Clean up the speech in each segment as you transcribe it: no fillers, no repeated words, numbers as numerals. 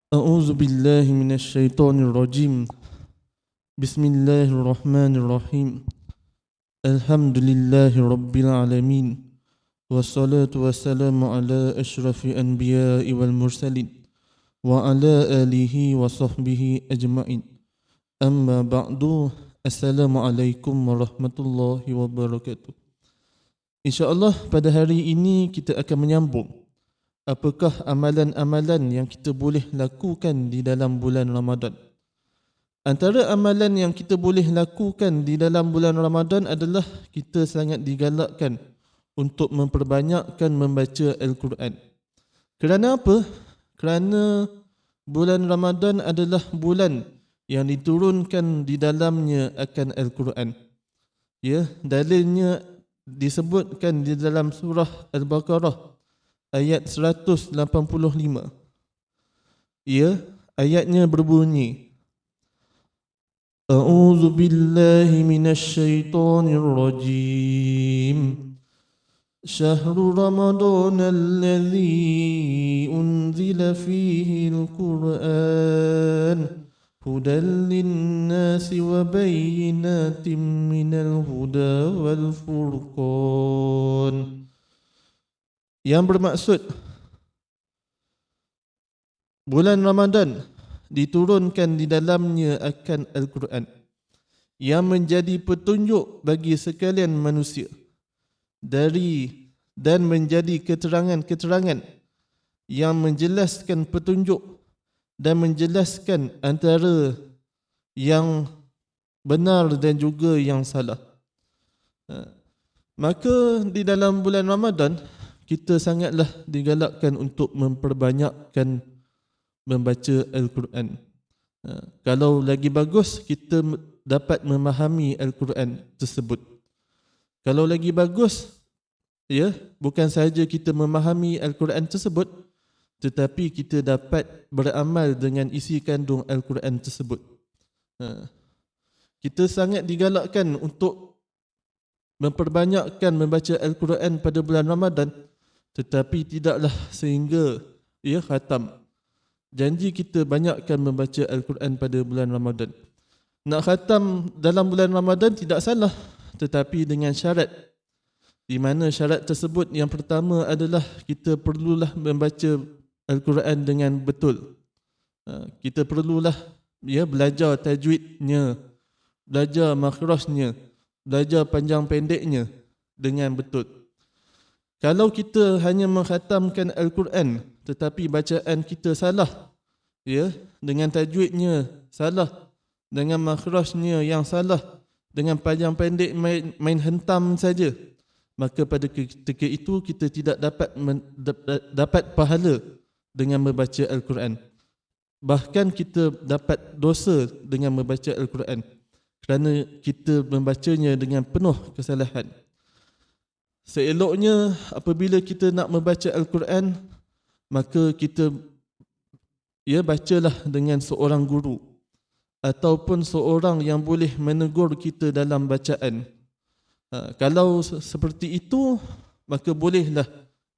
أعوذ بالله من الشيطان الرجيم. بسم الله الرحمن الرحيم. الحمد لله رب العالمين، والصلاة والسلام على أشرف الأنبياء والمرسلين وعلى آله وصحبه أجمعين. أما بعد، السلام عليكم warahmatullahi wabarakatuh. InsyaAllah pada hari ini kita akan menyambung apakah amalan-amalan yang kita boleh lakukan di dalam bulan Ramadan. Antara amalan yang kita boleh lakukan di dalam bulan Ramadan adalah kita sangat digalakkan untuk memperbanyakkan membaca Al-Quran. Kerana apa? Kerana bulan Ramadan adalah bulan yang diturunkan di dalamnya akan Al-Quran. Ya, dalilnya disebutkan di dalam surah Al-Baqarah ayat 185. Ya, ayatnya berbunyi, A'udzu billahi minasy syaithanir rajim. Syahrul Ramadan alladzi unzila fihi al-Qur'an hudan lin-nasi wa bayyinatin minal huda wal furqan. Yang bermaksud bulan Ramadan diturunkan di dalamnya akan Al-Quran yang menjadi petunjuk bagi sekalian manusia dan menjadi keterangan-keterangan yang menjelaskan petunjuk dan menjelaskan antara yang benar dan juga yang salah. Maka di dalam bulan Ramadan kita sangatlah digalakkan untuk memperbanyakkan membaca Al-Quran. Kalau lagi bagus, kita dapat memahami Al-Quran tersebut. Kalau lagi bagus, ya, bukan sahaja kita memahami Al-Quran tersebut, tetapi kita dapat beramal dengan isi kandung Al-Quran tersebut. Kita sangat digalakkan untuk memperbanyakkan membaca Al-Quran pada bulan Ramadan, tetapi tidaklah sehingga ia khatam. Janji kita banyakkan membaca Al-Quran pada bulan Ramadan. Nak khatam dalam bulan Ramadan tidak salah, tetapi dengan syarat, di mana syarat tersebut yang pertama adalah kita perlulah membaca Al-Quran dengan betul. Kita perlulah belajar tajwidnya, belajar makhrajnya, belajar panjang pendeknya dengan betul. Kalau kita hanya mengkhatamkan Al-Quran tetapi bacaan kita salah, ya, dengan tajwidnya salah, dengan makhrajnya yang salah, dengan panjang pendek main hentam saja, maka pada ketika itu kita tidak dapat pahala dengan membaca Al-Quran. Bahkan kita dapat dosa dengan membaca Al-Quran kerana kita membacanya dengan penuh kesalahan. Seeloknya apabila kita nak membaca Al-Quran, maka kita bacalah dengan seorang guru ataupun seorang yang boleh menegur kita dalam bacaan. Kalau seperti itu, maka bolehlah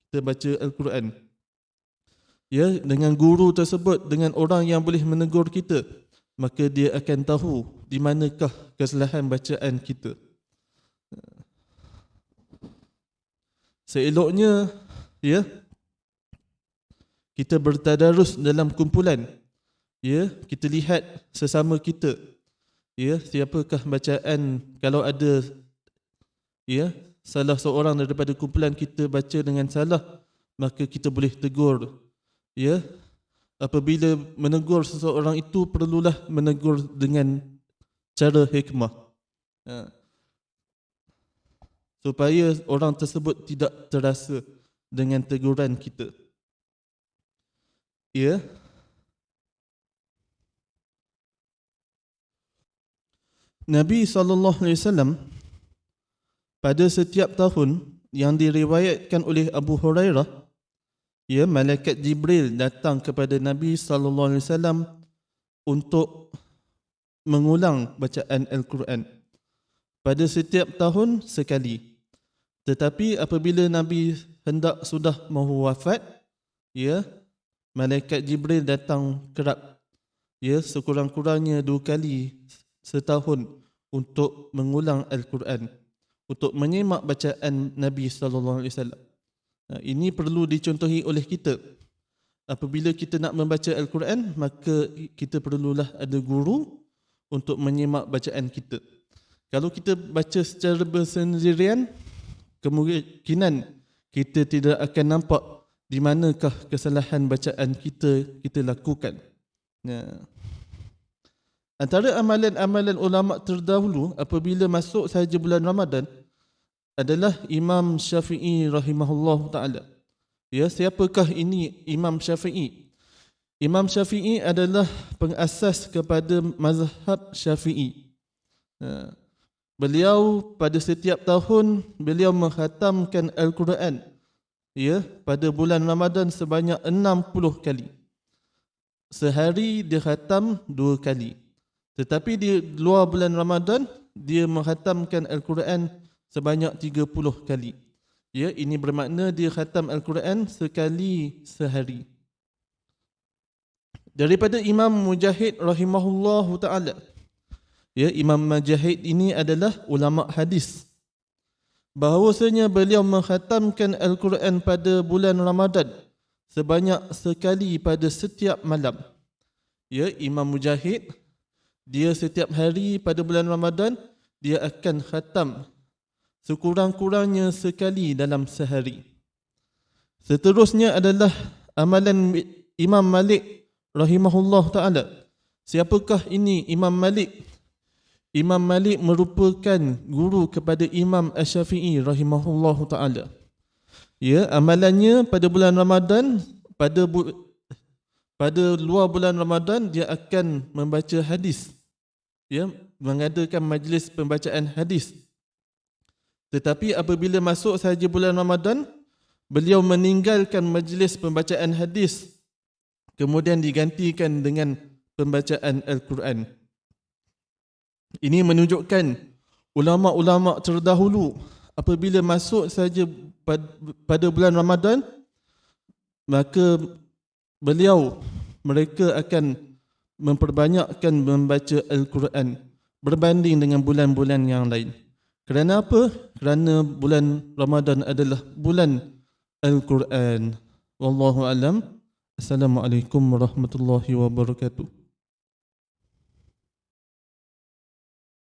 kita baca Al-Quran. Ya, dengan guru tersebut, dengan orang yang boleh menegur kita, maka dia akan tahu di manakah kesalahan bacaan kita. Seeloknya, ya, kita bertadarus dalam kumpulan. Ya, kita lihat sesama kita. Ya, siapakah bacaan, kalau ada salah seorang daripada kumpulan kita baca dengan salah, maka kita boleh tegur. Ya, apabila menegur seseorang itu, perlulah menegur dengan cara hikmah. Supaya orang tersebut tidak terasa dengan teguran kita. Ya. Nabi SAW pada setiap tahun yang diriwayatkan oleh Abu Hurairah, ya, malaikat Jibril datang kepada Nabi SAW untuk mengulang bacaan Al-Quran pada setiap tahun sekali. Tetapi apabila Nabi hendak sudah mahu wafat, ya, malaikat Jibril datang kerap, ya, sekurang-kurangnya 2 kali setahun untuk mengulang Al-Quran, untuk menyimak bacaan Nabi SAW. Ini perlu dicontohi oleh kita. Apabila kita nak membaca Al-Quran, maka kita perlulah ada guru untuk menyimak bacaan kita. Kalau kita baca secara bersendirian, kemungkinan kita tidak akan nampak di manakah kesalahan bacaan kita lakukan. Antara amalan-amalan ulama terdahulu apabila masuk sahaja bulan Ramadan adalah Imam Syafi'i rahimahullah ta'ala. Ya, siapakah ini Imam Syafi'i? Imam Syafi'i adalah pengasas kepada mazhab Syafi'i. Beliau pada setiap tahun beliau mengkhatamkan Al-Quran, ya, pada bulan Ramadan sebanyak 60 kali. Sehari dia khatam 2 kali. Tetapi di luar bulan Ramadan dia mengkhatamkan Al-Quran sebanyak 30 kali. Ya, ini bermakna dia khatam Al-Quran sekali sehari. Daripada Imam Mujahid rahimahullahu ta'ala. Ya, Imam Mujahid ini adalah ulama hadis. Bahawasanya beliau mengkhatamkan Al-Quran pada bulan Ramadan sebanyak sekali pada setiap malam. Ya, Imam Mujahid, dia setiap hari pada bulan Ramadan dia akan khatam sekurang-kurangnya sekali dalam sehari. Seterusnya adalah amalan Imam Malik rahimahullah ta'ala. Siapakah ini Imam Malik? Imam Malik merupakan guru kepada Imam Asy-Syafi'i rahimahullah ta'ala. Ya, amalannya pada bulan Ramadan, pada luar bulan Ramadan dia akan membaca hadis. Ya, mengadakan majlis pembacaan hadis. Tetapi apabila masuk sahaja bulan Ramadan, beliau meninggalkan majlis pembacaan hadis, kemudian digantikan dengan pembacaan Al-Quran. Ini menunjukkan ulama-ulama terdahulu apabila masuk sahaja pada bulan Ramadan, maka mereka akan memperbanyakkan membaca Al-Quran berbanding dengan bulan-bulan yang lain. Kerana apa? Kerana bulan Ramadan adalah bulan Al-Quran. Wallahu alam. Assalamualaikum warahmatullahi wabarakatuh.